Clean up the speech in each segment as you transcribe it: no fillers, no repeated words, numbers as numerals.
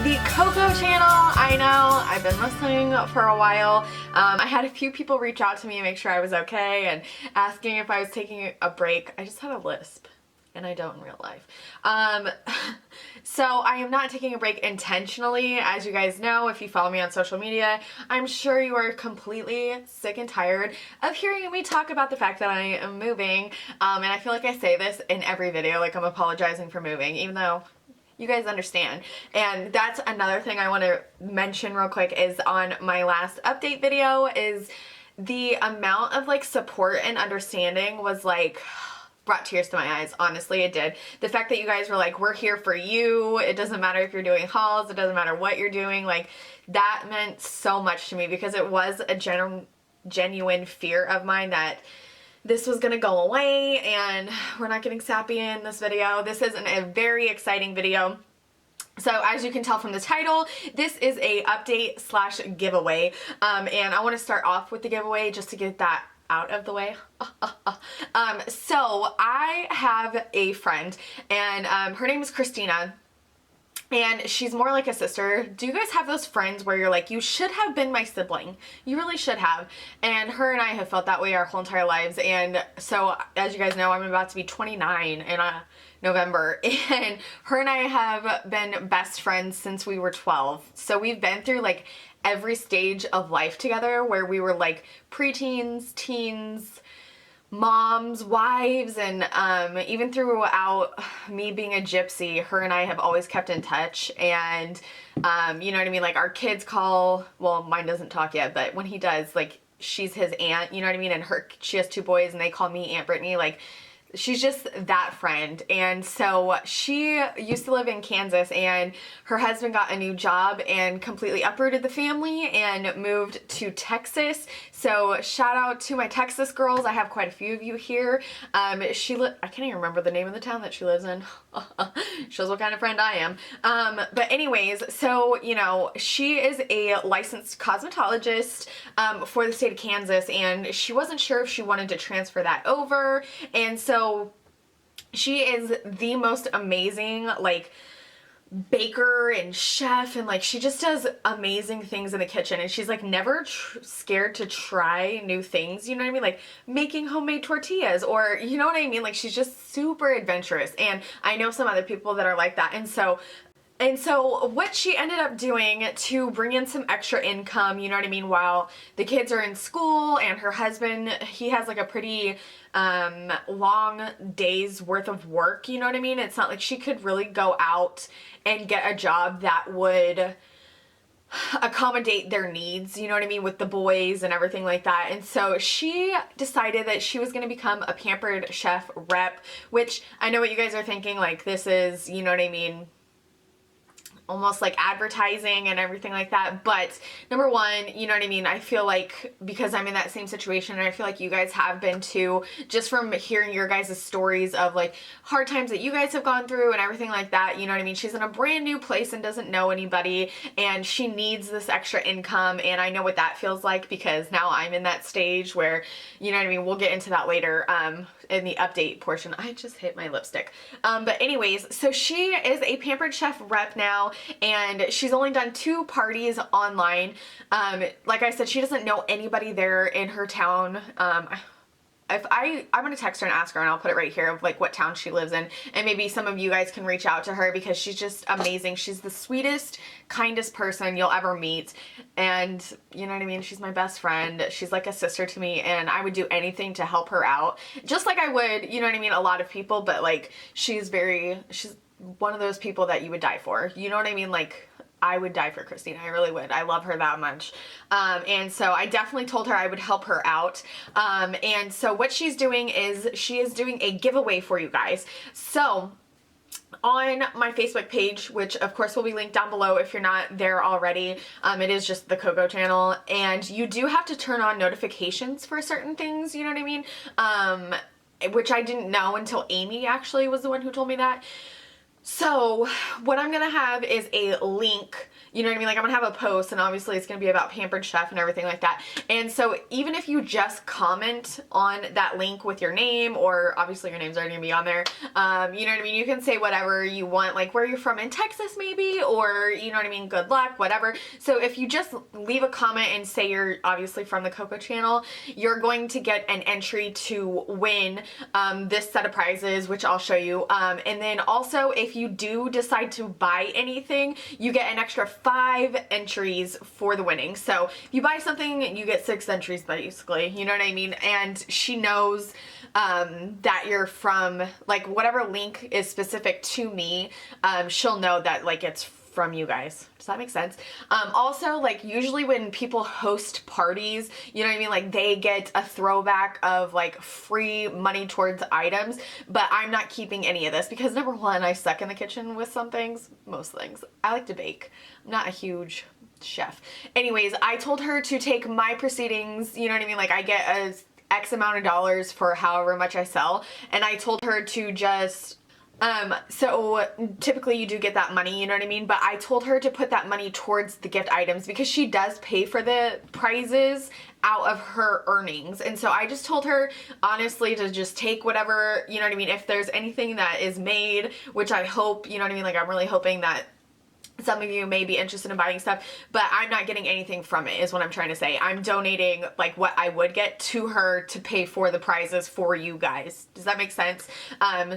the Cocco channel. I know, I've been listening for a while. I had a few people reach out to me and make sure I was okay and asking if I was taking a break. I just had a lisp, and I don't in real life. So I am not taking a break intentionally. As you guys know, if you follow me on social media, I'm sure you are completely sick and tired of hearing me talk about the fact that I am moving. And I feel like I say this in every video, like I'm apologizing for moving, even though you guys understand. And that's another thing I want to mention real quick is on my last update video is the amount of like support and understanding was like brought tears to my eyes. Honestly, it did. The fact that you guys were like, we're here for you. It doesn't matter if you're doing hauls. It doesn't matter what you're doing. Like that meant so much to me because it was a genuine fear of mine that this was gonna go away, and we're not getting sappy in this video. This is a very exciting video. So as you can tell from the title, this is a update slash giveaway. And I wanna start off with the giveaway just to get that out of the way. So I have a friend, and her name is Christina. And she's more like a sister. Do you guys have those friends where you're like, you should have been my sibling? You really should have. And her and I have felt that way our whole entire lives. And so, as you guys know, I'm about to be 29 in November. And her and I have been best friends since we were 12. So we've been through like every stage of life together where we were like preteens, teens, moms, wives, and even throughout me being a gypsy, her and I have always kept in touch. And you know what I mean, like our kids call, well, mine doesn't talk yet, but when he does, like she's his aunt, you know what I mean, and she has two boys and they call me Aunt Brittany. Like she's just that friend. And so she used to live in Kansas, and her husband got a new job and completely uprooted the family and moved to Texas. So shout out to my Texas girls. I have quite a few of you here. I can't even remember the name of the town that she lives in. Shows what kind of friend I am. But anyways, so, you know, she is a licensed cosmetologist for the state of Kansas, and she wasn't sure if she wanted to transfer that over. And so she is the most amazing, like, baker and chef, and like she just does amazing things in the kitchen, and she's like never scared to try new things, you know what I mean, like making homemade tortillas, or you know what I mean, like she's just super adventurous. And I know some other people that are like that. And so what she ended up doing to bring in some extra income, you know what I mean, while the kids are in school, and her husband, he has like a pretty long day's worth of work, you know what I mean? It's not like she could really go out and get a job that would accommodate their needs, you know what I mean, with the boys and everything like that. And so she decided that she was going to become a Pampered Chef rep, which I know what you guys are thinking, like this is, you know what I mean, almost like advertising and everything like that. But number one, you know what I mean, I feel like because I'm in that same situation, and I feel like you guys have been too, just from hearing your guys' stories of like hard times that you guys have gone through and everything like that, you know what I mean, she's in a brand new place and doesn't know anybody, and she needs this extra income. And I know what that feels like because now I'm in that stage where, you know what I mean, we'll get into that later in the update portion. I just hit my lipstick. But anyways, so she is a Pampered Chef rep now, and she's only done 2 parties online. Like I said, she doesn't know anybody there in her town. I'm gonna text her and ask her, and I'll put it right here of like what town she lives in, and maybe some of you guys can reach out to her because she's just amazing. She's the sweetest, kindest person you'll ever meet, and you know what I mean, she's my best friend. She's like a sister to me, and I would do anything to help her out, just like I would, you know what I mean, a lot of people. But like she's one of those people that you would die for, you know what I mean, like I would die for Christina. I really would. I love her that much. And so I definitely told her I would help her out. And so what she's doing is she is doing a giveaway for you guys. So on my Facebook page, which of course will be linked down below if you're not there already, it is just the Cocco channel, and you do have to turn on notifications for certain things, you know what I mean? Which I didn't know until Amy actually was the one who told me that. So what I'm gonna have is a link, you know what I mean? Like I'm gonna have a post, and obviously it's gonna be about Pampered Chef and everything like that. And so even if you just comment on that link with your name, or obviously your name's already gonna be on there, you know what I mean? You can say whatever you want, like where you're from in Texas maybe, or you know what I mean? Good luck, whatever. So if you just leave a comment and say you're obviously from the Cocco channel, you're going to get an entry to win this set of prizes, which I'll show you. And then also if you do decide to buy anything, you get an extra 5 entries for the winning. So if you buy something, you get 6 entries basically, you know what I mean? And she knows that you're from, like, whatever link is specific to me, she'll know that like it's from you guys. Does that make sense? Also, like usually when people host parties, you know what I mean? Like they get a throwback of like free money towards items, but I'm not keeping any of this because number one, I suck in the kitchen with some things, most things. I like to bake. I'm not a huge chef. Anyways, I told her to take my proceedings, you know what I mean? Like I get a X amount of dollars for however much I sell, and I told her to just so typically you do get that money, you know what I mean? But I told her to put that money towards the gift items because she does pay for the prizes out of her earnings. And so I just told her honestly to just take whatever, you know what I mean? If there's anything that is made, which I hope, you know what I mean? Like I'm really hoping that some of you may be interested in buying stuff, but I'm not getting anything from it is what I'm trying to say. I'm donating like what I would get to her to pay for the prizes for you guys. Does that make sense?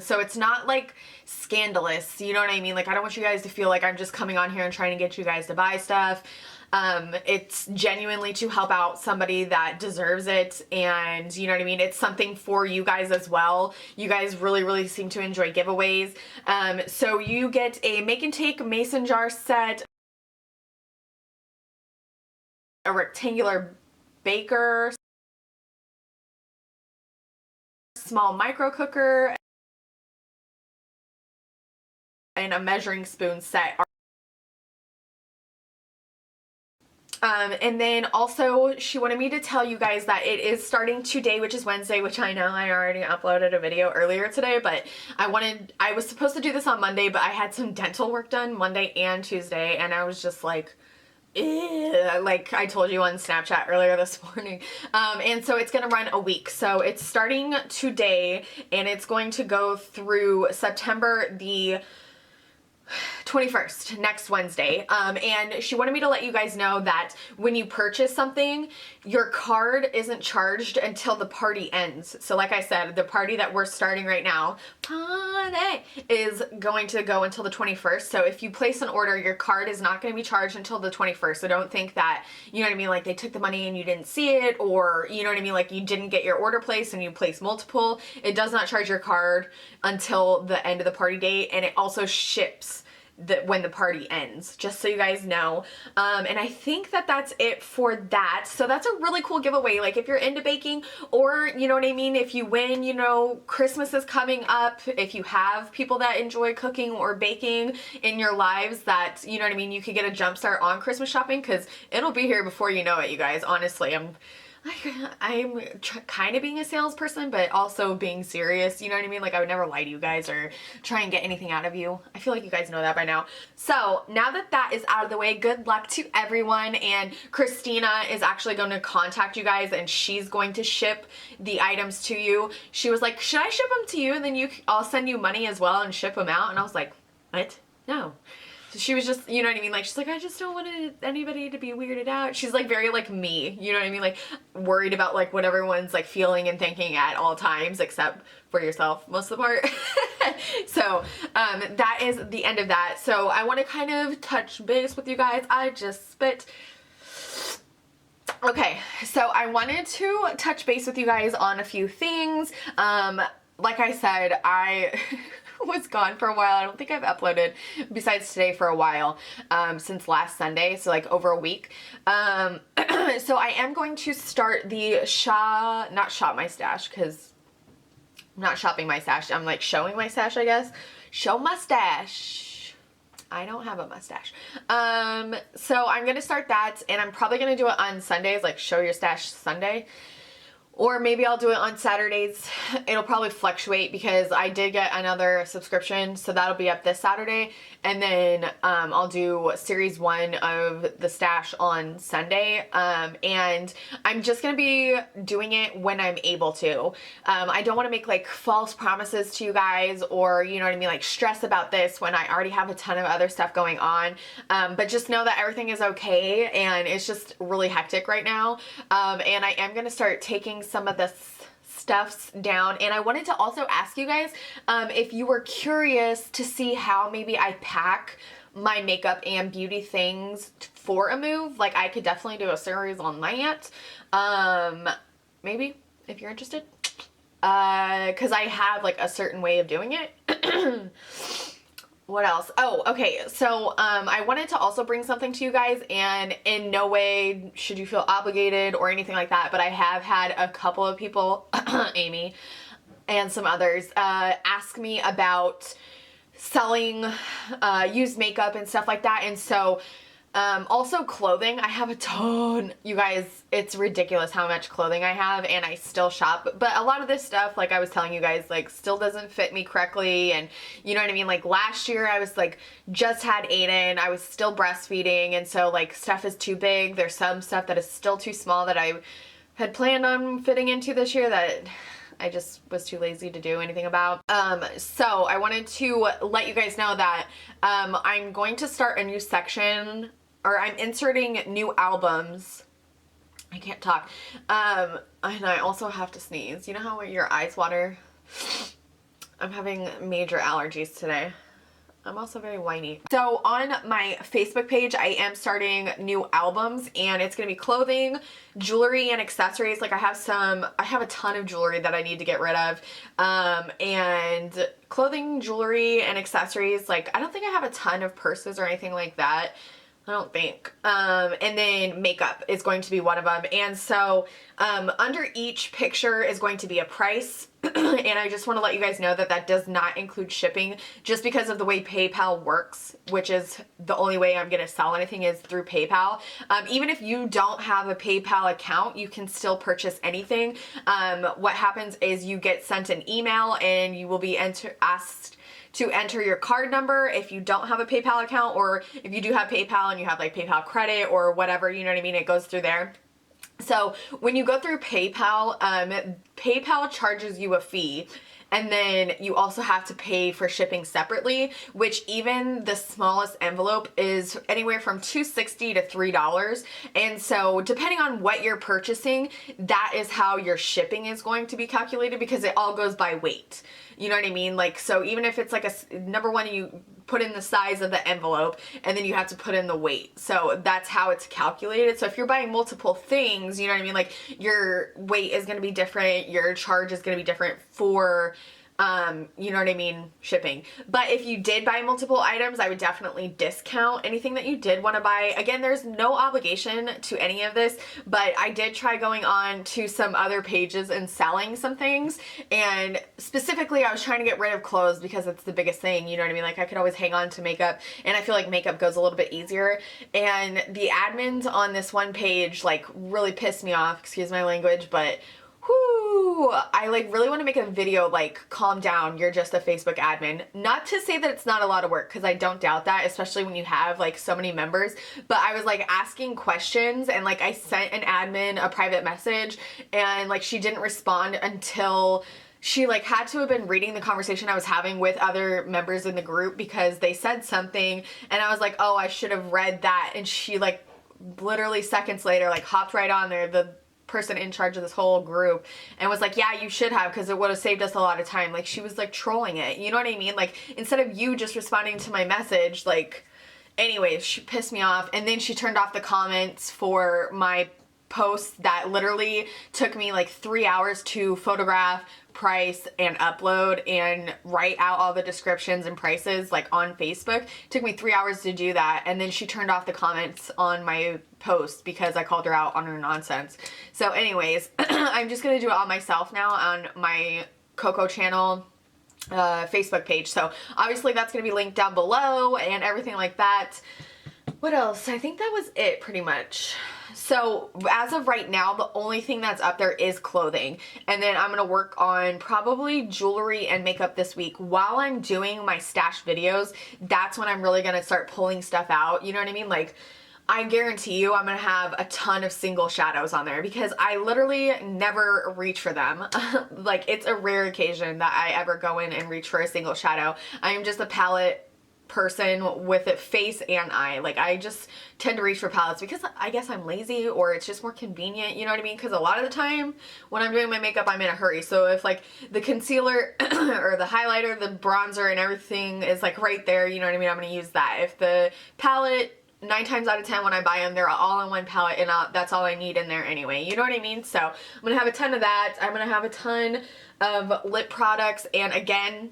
So it's not like scandalous, you know what I mean? Like I don't want you guys to feel like I'm just coming on here and trying to get you guys to buy stuff. It's genuinely to help out somebody that deserves it, and you know what I mean? It's something for you guys as well. You guys really seem to enjoy giveaways. So you get a make and take mason jar set, a rectangular baker, small micro cooker, and a measuring spoon set. And then also she wanted me to tell you guys that it is starting today, which is Wednesday, which I know I already uploaded a video earlier today, but I was supposed to do this on Monday, but I had some dental work done Monday and Tuesday, and I was just like, like I told you on Snapchat earlier this morning. And so it's gonna run a week. So it's starting today and it's going to go through September the 21st, next Wednesday. And she wanted me to let you guys know that when you purchase something, your card isn't charged until the party ends. So like I said, the party that we're starting right now, party, is going to go until the 21st. So if you place an order, your card is not going to be charged until the 21st. So don't think that, you know what I mean, like they took the money and you didn't see it, or you know what I mean, like you didn't get your order placed and you placed multiple. It does not charge your card until the end of the party date, and it also ships when the party ends, just so you guys know. And I think that that's it for that. So that's a really cool giveaway. Like if you're into baking, or you know what I mean, if you win, you know, Christmas is coming up. If you have people that enjoy cooking or baking in your lives, that, you know what I mean, you could get a jump start on Christmas shopping, because it'll be here before you know it, you guys. Honestly, I'm kind of being a salesperson, but also being serious, you know what I mean? Like I would never lie to you guys or try and get anything out of you. I feel like you guys know that by now. So now that that is out of the way, good luck to everyone. And Christina is actually going to contact you guys, and she's going to ship the items to you. She was like, should I ship them to you and then I'll send you money as well and ship them out? And I was like, what? No. So she was just, you know what I mean? Like, she's like, I just don't want anybody to be weirded out. She's like very like me, you know what I mean? Like worried about like what everyone's like feeling and thinking at all times, except for yourself most of the part. So that is the end of that. So I want to kind of touch base with you guys. I just spit. Okay, so I wanted to touch base with you guys on a few things. Like I said, I was gone for a while. I don't think I've uploaded besides today for a while, since last Sunday, so like over a week. So I am going to start the not shop my stash, because I'm not shopping my stash. I'm like showing my stash, I guess. Show mustache. I don't have a mustache. So I'm gonna start that, and I'm probably gonna do it on Sundays, like show your stash Sunday. or maybe I'll do it on Saturdays. It'll probably fluctuate because I did get another subscription, so that'll be up this Saturday. And then I'll do series 1 of the stash on Sunday. And I'm just gonna be doing it when I'm able to. I don't want to make like false promises to you guys, or you know what I mean, like stress about this when I already have a ton of other stuff going on. But just know that everything is okay, and it's just really hectic right now. And I am gonna start taking some of this stuffs down. And I wanted to also ask you guys if you were curious to see how maybe I pack my makeup and beauty things for a move. Like, I could definitely do a series on that. Maybe if you're interested, because I have like a certain way of doing it. What else? Oh, okay. So, I wanted to also bring something to you guys, and in no way should you feel obligated or anything like that, but I have had a couple of people, Amy and some others, ask me about selling, used makeup and stuff like that. And so, also clothing. I have a ton, you guys. It's ridiculous how much clothing I have, and I still shop, but a lot of this stuff, like I was telling you guys, like still doesn't fit me correctly. And you know what I mean? Like last year I was like, just had Aiden, I was still breastfeeding, and so like stuff is too big. There's some stuff that is still too small that I had planned on fitting into this year that I just was too lazy to do anything about. So I wanted to let you guys know that I'm going to start a new section, or I'm inserting new albums. I can't talk. And I also have to sneeze. You know how your eyes water? I'm having major allergies today. I'm also very whiny. So on my Facebook page, I am starting new albums, and it's gonna be clothing, jewelry, and accessories. Like I have a ton of jewelry that I need to get rid of. And clothing, jewelry, and accessories. Like I don't think I have a ton of purses or anything like that. I don't think. And then makeup is going to be one of them. And so under each picture is going to be a price. And I just want to let you guys know that that does not include shipping, just because of the way PayPal works, which is the only way I'm going to sell anything is through PayPal. Even if you don't have a PayPal account, you can still purchase anything. What happens is you get sent an email, and you will be asked to enter your card number if you don't have a PayPal account, or if you do have PayPal and you have like PayPal credit or whatever, you know what I mean, it goes through there. So when you go through PayPal, PayPal charges you a fee, and then you also have to pay for shipping separately, which even the smallest envelope is anywhere from $2.60 to $3. And so depending on what you're purchasing, that is how your shipping is going to be calculated, because it all goes by weight. You know what I mean? Like, so even if it's like number one, you put in the size of the envelope, and then you have to put in the weight. So that's how it's calculated. So if you're buying multiple things, you know what I mean? Like your weight is going to be different. Your charge is going to be different for, you know what I mean, shipping. But if you did buy multiple items, I would definitely discount anything that you did want to buy. Again, there's no obligation to any of this, but I did try going on to some other pages and selling some things. And specifically, I was trying to get rid of clothes because it's the biggest thing, you know what I mean? Like I could always hang on to makeup, and I feel like makeup goes a little bit easier. And the admins on this one page like really pissed me off, excuse my language, but whoo, I like really want to make a video like, calm down, you're just a Facebook admin. Not to say that it's not a lot of work, because I don't doubt that, especially when you have like so many members. But I was like asking questions, and like I sent an admin a private message, and like she didn't respond until she like had to have been reading the conversation I was having with other members in the group, because they said something and I was like, oh, I should have read that. And she like literally seconds later like hopped right on there, the person in charge of this whole group, and was like, yeah, you should have, because it would have saved us a lot of time. Like she was like trolling it, you know what I mean? Like instead of you just responding to my message, like anyways, she pissed me off. And then she turned off the comments for my post that literally took me like 3 hours to photograph, price, and upload and write out all the descriptions and prices like on Facebook. It took me 3 hours to do that. And then she turned off the comments on my post because I called her out on her nonsense. So anyways, I'm just gonna do it all myself now on my Cocco channel Facebook page. So obviously that's gonna be linked down below and everything like that. What else? I think that was it pretty much. So as of right now, the only thing that's up there is clothing. And then I'm going to work on probably jewelry and makeup this week. While I'm doing my stash videos, that's when I'm really going to start pulling stuff out. You know what I mean? Like, I guarantee you I'm going to have a ton of single shadows on there because I literally never reach for them. Like, it's a rare occasion that I ever go in and reach for a single shadow. I am just a palette person with a face and eye. Like, I just tend to reach for palettes because I guess I'm lazy or it's just more convenient, you know what I mean? Because a lot of the time when I'm doing my makeup, I'm in a hurry. So if like the concealer or the highlighter, the bronzer and everything is like right there, you know what I mean? I'm going to use that. If the palette, 9 times out of 10 when I buy them, they're all in one palette and that's all I need in there anyway. You know what I mean? So I'm going to have a ton of that. I'm going to have a ton of lip products. And again,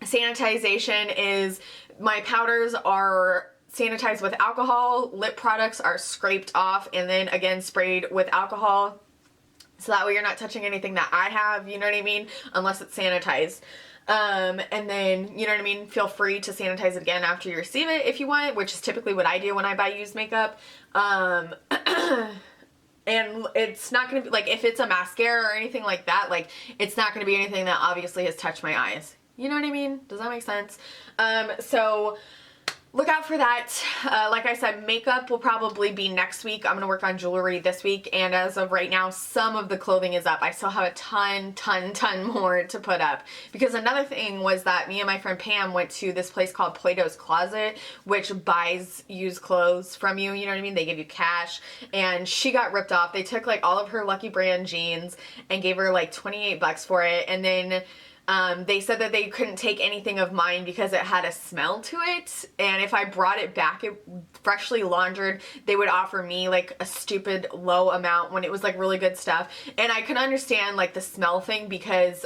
sanitization is, my powders are sanitized with alcohol, lip products are scraped off and then again sprayed with alcohol. So that way you're not touching anything that I have, you know what I mean? Unless it's sanitized. And then, you know what I mean? Feel free to sanitize it again after you receive it if you want, which is typically what I do when I buy used makeup. And it's not going to be, like, if it's a mascara or anything like that, like, it's not going to be anything that obviously has touched my eyes. You know what I mean? Does that make sense? So look out for that. Like I said, makeup will probably be next week. I'm going to work on jewelry this week. And as of right now, some of the clothing is up. I still have a ton more to put up. Because another thing was that me and my friend Pam went to this place called Plato's Closet, which buys used clothes from you. You know what I mean? They give you cash. And she got ripped off. They took like all of her Lucky Brand jeans and gave her like 28 bucks for it. And then they said that they couldn't take anything of mine because it had a smell to it, and if I brought it back freshly laundered, they would offer me like a stupid low amount when it was like really good stuff. And I can understand like the smell thing because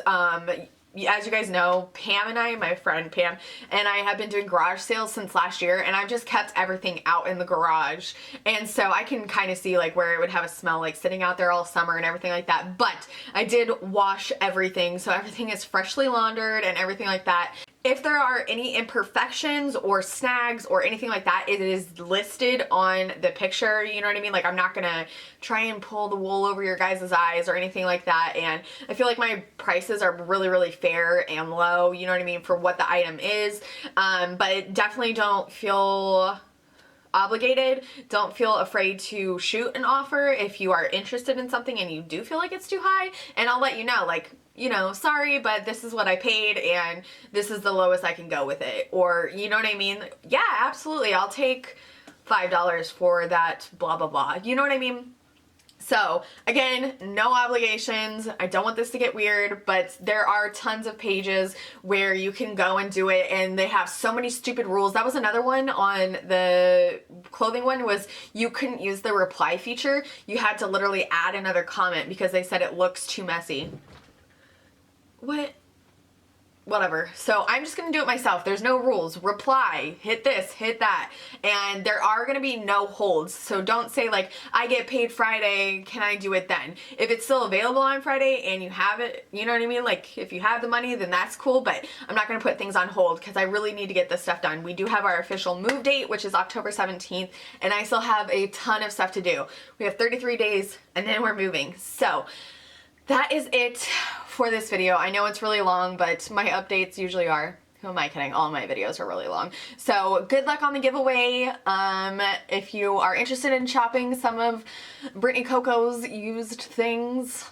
as you guys know, Pam and I, my friend Pam, and I have been doing garage sales since last year, and I've just kept everything out in the garage. And so I can kind of see like where it would have a smell like sitting out there all summer and everything like that. But I did wash everything, so everything is freshly laundered and everything like that. If there are any imperfections or snags or anything like that, it is listed on the picture, you know what I mean? Like, I'm not gonna try and pull the wool over your guys' eyes or anything like that. And I feel like my prices are really fair and low, you know what I mean, for what the item is. But definitely don't feel obligated. Don't feel afraid to shoot an offer if you are interested in something and you do feel like it's too high. And I'll let you know, like, you know, sorry, but this is what I paid and this is the lowest I can go with it. Or, you know what I mean? Yeah, absolutely. I'll take $5 for that, blah, blah, blah. You know what I mean? So again, no obligations. I don't want this to get weird, but there are tons of pages where you can go and do it, and they have so many stupid rules. That was another one on the clothing one, was you couldn't use the reply feature. You had to literally add another comment because they said it looks too messy. What? Whatever. So I'm just going to do it myself. There's no rules. Reply, hit this, hit that. And there are going to be no holds. So don't say like, I get paid Friday, can I do it then? If it's still available on Friday and you have it, you know what I mean? Like, if you have the money, then that's cool, but I'm not going to put things on hold because I really need to get this stuff done. We do have our official move date, which is October 17th, and I still have a ton of stuff to do. We have 33 days and then we're moving. So that is it for this video. I know it's really long, but my updates usually are. Who am I kidding? All my videos are really long. So good luck on the giveaway. If you are interested in shopping some of Brittany Cocco's used things,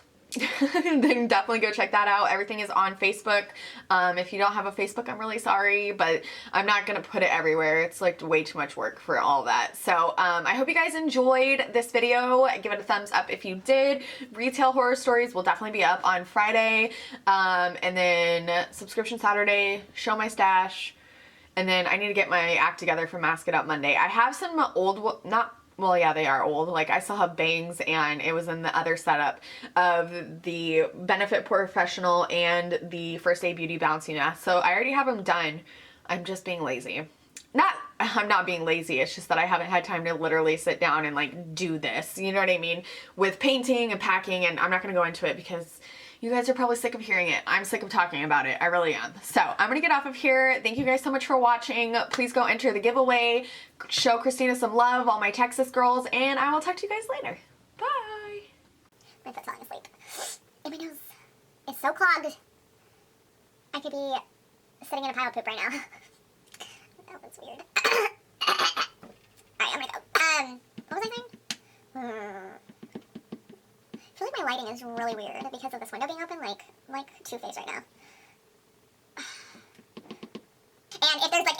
then definitely go check that out. Everything is on Facebook. If you don't have a Facebook, I'm really sorry, but I'm not gonna put it everywhere. It's like way too much work for all that. So I hope you guys enjoyed this video. Give it a thumbs up if you did. Retail horror stories will definitely be up on Friday, and then subscription Saturday, show my stash, and then I need to get my act together for Mask It Up Monday. I have some old, well, yeah, they are old. Like, I still have bangs, and it was in the other setup of the Benefit Professional and the First Aid Beauty Bouncy Mask. So I already have them done. I'm just being lazy. I'm not being lazy. It's just that I haven't had time to literally sit down and like do this. You know what I mean? With painting and packing, and I'm not going to go into it because You guys are probably sick of hearing it. I'm sick of talking about it. I really am. So I'm gonna get off of here. Thank you guys so much for watching. Please go enter the giveaway. Show Christina some love, all my Texas girls, and I will talk to you guys later. Bye. My foot's falling asleep. And my nose is so clogged. I could be sitting in a pile of poop right now. That was weird. Alright, I'm gonna go. What was I saying? I feel like my lighting is really weird because of this window being open, like Two-Face right now. And if there's like